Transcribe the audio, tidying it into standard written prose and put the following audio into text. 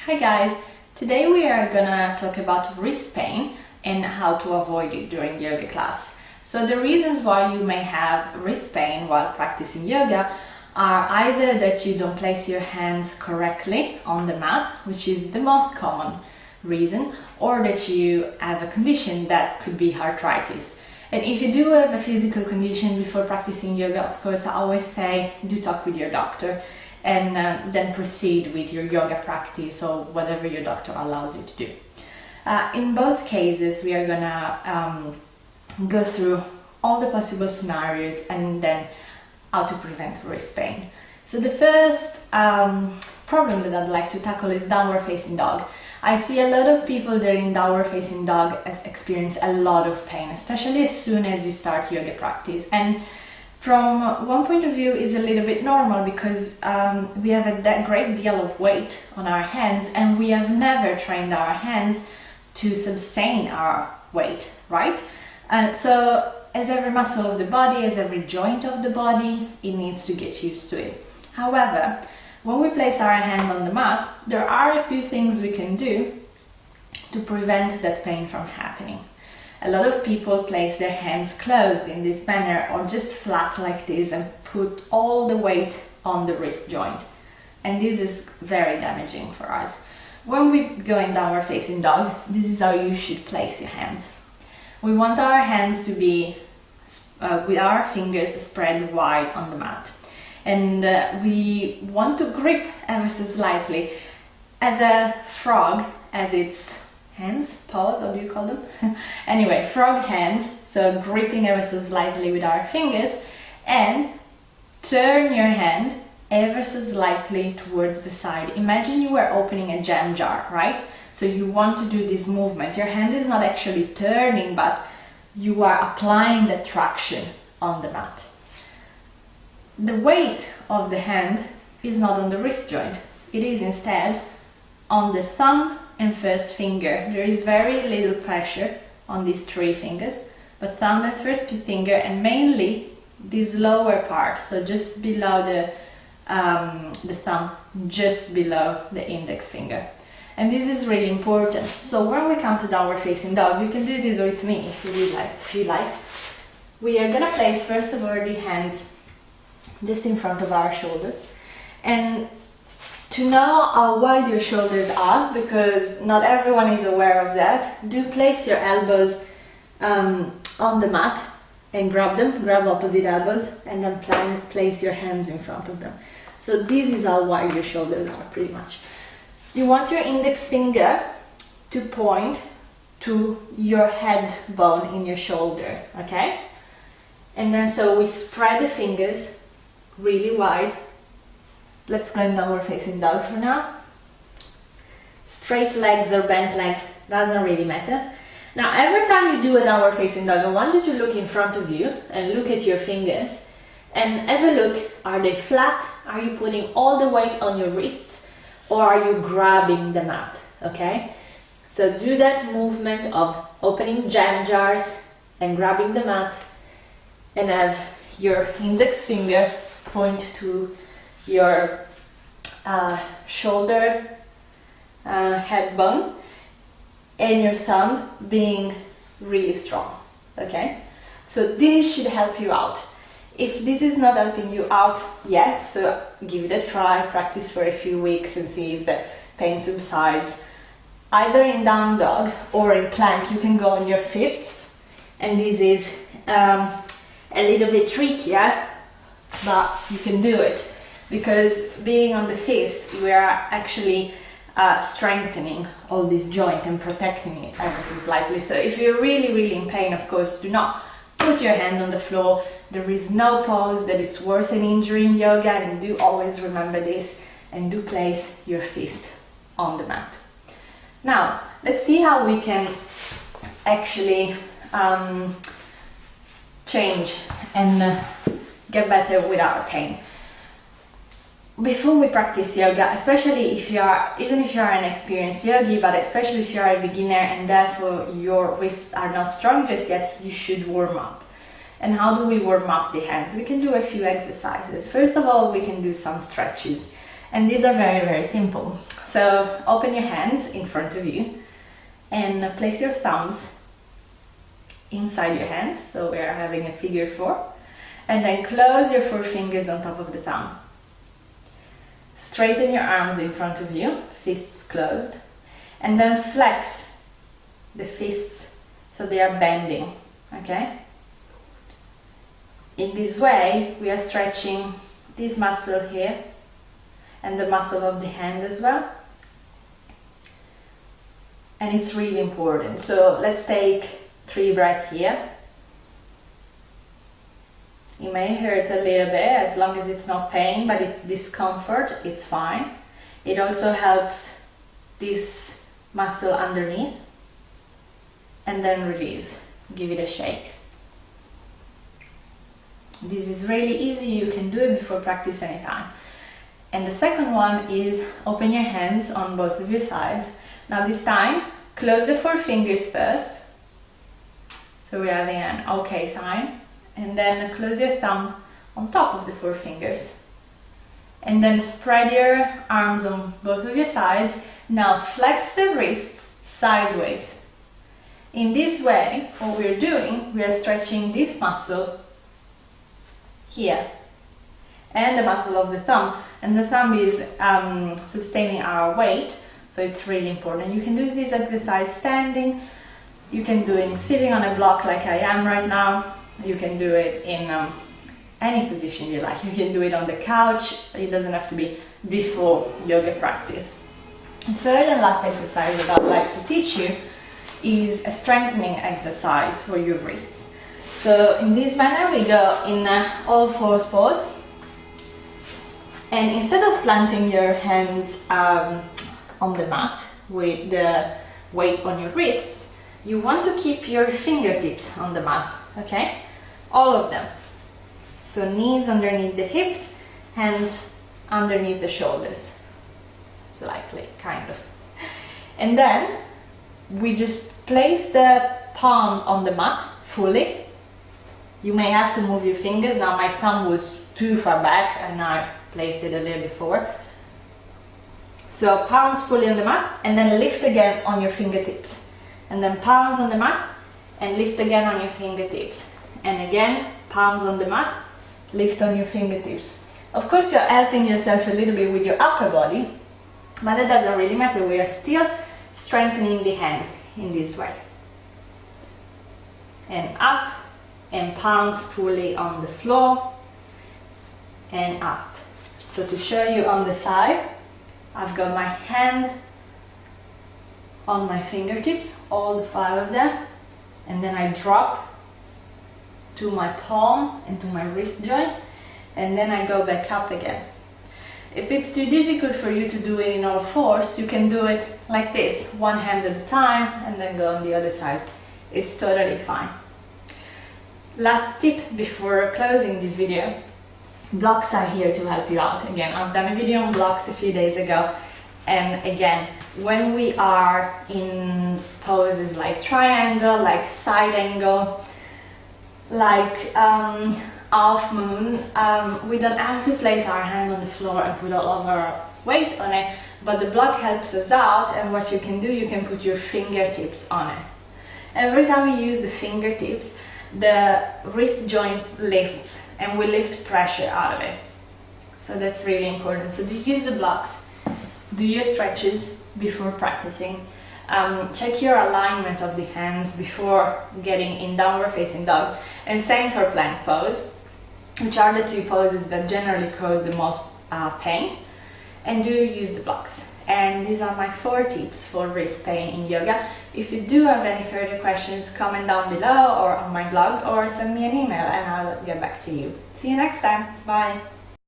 Hi guys, today we are gonna talk about wrist pain and how to avoid it during yoga class. So the reasons why you may have wrist pain while practicing yoga are either that you don't place your hands correctly on the mat, which is the most common reason, or that you have a condition that could be arthritis. And if you do have a physical condition before practicing yoga, of course I always say do talk with your doctor and then proceed with your yoga practice or whatever your doctor allows you to do. In both cases, we are gonna go through all the possible scenarios and then how to prevent wrist pain. So the first problem that I'd like to tackle is downward facing dog. I see a lot of people that in downward facing dog experience a lot of pain, especially as soon as you start yoga practice. And from one point of view, it's a little bit normal because we have a great deal of weight on our hands and we have never trained our hands to sustain our weight, right? So as every muscle of the body, as every joint of the body, it needs to get used to it. However, when we place our hand on the mat, there are a few things we can do to prevent that pain from happening. A lot of people place their hands closed in this manner or just flat like this and put all the weight on the wrist joint. And this is very damaging for us. When we go in downward facing dog, this is how you should place your hands. We want our hands to be with our fingers spread wide on the mat. And we want to grip ever so slightly as a frog, as its hands, paws, how do you call them? Anyway, frog hands, so gripping ever so slightly with our fingers, and turn your hand ever so slightly towards the side. Imagine you were opening a jam jar, right? So you want to do this movement. Your hand is not actually turning, but you are applying the traction on the mat. The weight of the hand is not on the wrist joint. It is instead on the thumb and first finger. There is very little pressure on these three fingers, but thumb and first finger, and mainly this lower part, so just below the thumb, just below the index finger. And this is really important. So when we come to downward facing dog, you can do this with me if you like. We are gonna place first of all the hands just in front of our shoulders, and to know how wide your shoulders are, because not everyone is aware of that, do place your elbows on the mat and grab opposite elbows, and then place your hands in front of them. So this is how wide your shoulders are, pretty much. You want your index finger to point to your head bone in your shoulder, okay? And then so we spread the fingers really wide. Let's go in downward facing dog for now. Straight legs or bent legs, doesn't really matter. Now every time you do a downward facing dog, I want you to look in front of you and look at your fingers and have a look. Are they flat? Are you putting all the weight on your wrists, or are you grabbing the mat? Okay? So do that movement of opening jam jars and grabbing the mat, and have your index finger point to your shoulder head bone, and your thumb being really strong, okay? So this should help you out. If this is not helping you out yet, so give it a try, practice for a few weeks and see if the pain subsides. Either in down dog or in plank, you can go on your fists, and this is a little bit trickier, but you can do it, because being on the fist, we are actually strengthening all this joint and protecting it ever so slightly. So if you're really in pain, of course, do not put your hand on the floor. There is no pose that it's worth an injury in yoga, and do always remember this, and do place your fist on the mat. Now, let's see how we can actually change and get better with our pain. Before we practice yoga, especially even if you are an experienced yogi, but especially if you are a beginner and therefore your wrists are not strong just yet, you should warm up. And how do we warm up the hands? We can do a few exercises. First of all, we can do some stretches, and these are very simple. So open your hands in front of you and place your thumbs inside your hands, so we are having a figure 4, and then close your 4 fingers on top of the thumb. Straighten your arms in front of you, fists closed, and then flex the fists so they are bending, okay? In this way, we are stretching this muscle here and the muscle of the hand as well. And it's really important. So let's take 3 breaths here. It may hurt a little bit, as long as it's not pain, but it's discomfort, it's fine. It also helps this muscle underneath. And then release. Give it a shake. This is really easy, you can do it before practice anytime. And the second one is open your hands on both of your sides. Now this time, close the 4 fingers first. So we're having an OK sign. And then close your thumb on top of the 4 fingers. And then spread your arms on both of your sides. Now flex the wrists sideways. In this way, what we're doing, we are stretching this muscle here and the muscle of the thumb, and the thumb is sustaining our weight, so it's really important. You can do this exercise standing, you can do it sitting on a block like I am right now, you can do it in any position you like, you can do it on the couch, it doesn't have to be before yoga practice. The third and last exercise that I'd like to teach you is a strengthening exercise for your wrists. So in this manner we go in all 4 poses, and instead of planting your hands on the mat with the weight on your wrists, you want to keep your fingertips on the mat, okay? All of them. So knees underneath the hips, hands underneath the shoulders, slightly, kind of. And then we just place the palms on the mat fully. You may have to move your fingers. Now my thumb was too far back and I placed it a little bit forward. So palms fully on the mat, and then lift again on your fingertips. And then palms on the mat and lift again on your fingertips. And again, palms on the mat, lift on your fingertips. Of course you're helping yourself a little bit with your upper body, but it doesn't really matter. We are still strengthening the hand in this way. And up, and palms fully on the floor, and up. So to show you on the side, I've got my hand on my fingertips, all the 5 of them, and then I drop to my palm and to my wrist joint, and then I go back up again. If it's too difficult for you to do it in all 4s, you can do it like this, 1 hand at a time, and then go on the other side. It's totally fine. Last tip before closing this video, blocks are here to help you out. Again, I've done a video on blocks a few days ago, and again, when we are in poses like triangle, like side angle, like half moon, we don't have to place our hand on the floor and put all of our weight on it, but the block helps us out, and what you can do, you can put your fingertips on it. Every time you use the fingertips, the wrist joint lifts and we lift pressure out of it. So that's really important. So use the blocks, do your stretches before practicing, check your alignment of the hands before getting in downward facing dog, and same for plank pose, which are the 2 poses that generally cause the most pain, and do use the blocks. And these are my 4 tips for wrist pain in yoga. If you do have any further questions, comment down below or on my blog, or send me an email and I'll get back to you. See you next time. Bye.